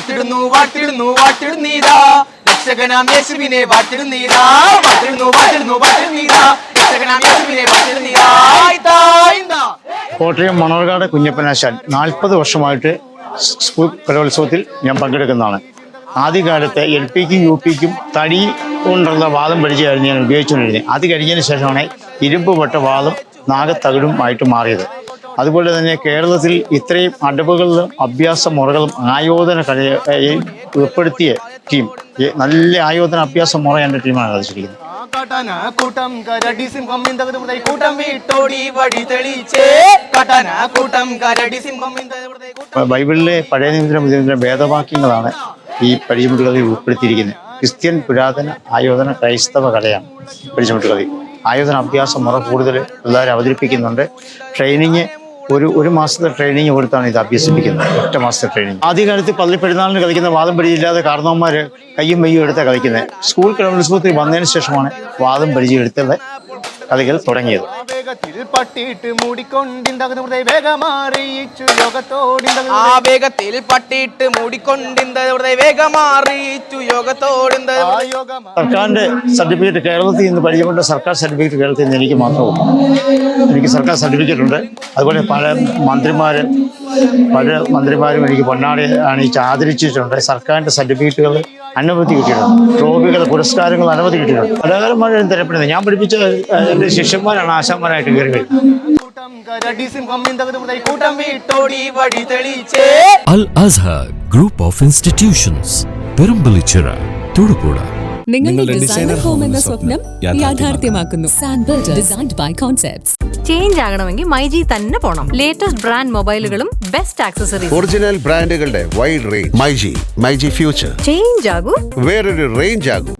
വാട്ടിടുന്നു വാട്ടിടുന്നു വാട്ടിടുന്നീരാ രക്ഷകനാം യേശുവിനെ വാട്ടിടുന്നീരാ വാട്ടിടുന്നു വാട്ടിടുന്നു വാട്ടിടുന്നീരാ രക്ഷകനാം യേശുവിനെ വാട്ടിടുന്നീരാ. കോട്ടയം മണർകാട് കുഞ്ഞപ്പനാശാൻ 40 വർഷമായിട്ട് സ്കൂൾ കലോത്സവത്തിൽ ഞാൻ പങ്കെടുക്കുന്നതാണ്. ആദ്യകാലത്ത് LPക്കും UPക്കും തടി കൊണ്ടുള്ള വാദം പഠിച്ചായിരുന്നു ഞാൻ ഉപയോഗിച്ചുകൊണ്ടിരുന്നത്. അത് കഴിഞ്ഞതിന് ശേഷമാണ് ഇരുമ്പ് പെട്ട വാദം നാഗത്തകിടും ആയിട്ട് മാറിയത്. അതുപോലെ തന്നെ കേരളത്തിൽ ഇത്രയും അടവുകളിലും അഭ്യാസ മുറകളും ആയോധന കലയെ ഉൾപ്പെടുത്തിയ ടീം, നല്ല ആയോധന അഭ്യാസ മുറ എൻ്റെ ടീമാണ് കളിച്ചിരിക്കുന്നത്. ബൈബിളിലെ പഴയ നിയമത്തിലും പുതിയ നിയമത്തിലും വേദവാക്യങ്ങളാണ് ഈ പരിചയമുട്ടുകളിൽ ഉൾപ്പെടുത്തിയിരിക്കുന്നത്. ക്രിസ്ത്യൻ പുരാതന ആയോധന ക്രൈസ്തവ കലയാണ് പരിചയമുട്ടുകളി. ആയോധന അഭ്യാസ മുറ കൂടുതൽ പിള്ളേർ അവതരിപ്പിക്കുന്നുണ്ട്. ട്രെയിനിങ് ഒരു മാസത്തെ ട്രെയിനിങ് കൊടുത്താണ് ഇത് അഭ്യസിപ്പിക്കുന്നത്. 8 മാസത്തെ ട്രെയിനിങ്. ആദ്യകാലത്ത് പള്ളിപ്പെരുന്നാളിന് കളിക്കുന്ന വാദം പരിചയമില്ലാതെ കാരണവന്മാർ കയ്യും മെയ്യും എടുത്താണ് കളിക്കുന്നത്. സ്കൂൾ കലോത്സവത്തിൽ വന്നതിന് ശേഷമാണ് വാദം പരിചയം എടുത്തുള്ള കളികൾ തുടങ്ങിയത്. പട്ടിയിട്ട് മൂടിക്കൊണ്ടിന്ത വേഗമാറിയിച്ചു യോഗത്തോടിന്ത. സർക്കാരിന്റെ സർട്ടിഫിക്കറ്റ് കേരളത്തിൽ നിന്ന് പരിചയപ്പെട്ട സർക്കാർ സർട്ടിഫിക്കറ്റ് കേരളത്തിൽ നിന്ന് എനിക്ക് മാത്രമേ ഉള്ളൂ. എനിക്ക് സർക്കാർ സർട്ടിഫിക്കറ്റ് ഉണ്ട്. അതുപോലെ പല മന്ത്രിമാരും എനിക്ക് പൊന്നാടി അണിയിച്ച് ആദരിച്ചിട്ടുണ്ട്. സർക്കാരിന്റെ സർട്ടിഫിക്കറ്റുകൾ അനവധി കിട്ടിയിട്ടുണ്ട്. ട്രോഫികൾ, പുരസ്കാരങ്ങൾ അനവധി കിട്ടിയിട്ടുണ്ട്. കലാകാരന്മാരും തിരപ്പെടുന്നത് ഞാൻ പഠിപ്പിച്ച എൻ്റെ ശിഷ്യന്മാരാണ് ആശാന്മാരായിട്ട് കയറി വരുന്നത്. Al Azhar Group of Institutions, Perumpillichira, Thodupuzha. നിങ്ങളുടെ ഡിസൈനർ ഹോം എന്ന സ്വപ്നം യാഥാർത്ഥ്യമാക്കുന്നു. സാൻബിൾഡ്, ഡിസൈൻഡ് ബൈ കോൺസെപ്റ്റ്സ്. ചേഞ്ച് ആകണമെങ്കിൽ മൈജി തന്നെ പോണം. ലേറ്റസ്റ്റ് ബ്രാൻഡ് മൊബൈലുകളും ബെസ്റ്റ് ആക്സസറീസ്, ഒറിജിനൽ ബ്രാൻഡുകളുടെ wide range. MyG future. Change ആകൂ, വേറൊരു റേഞ്ച് ആകൂ.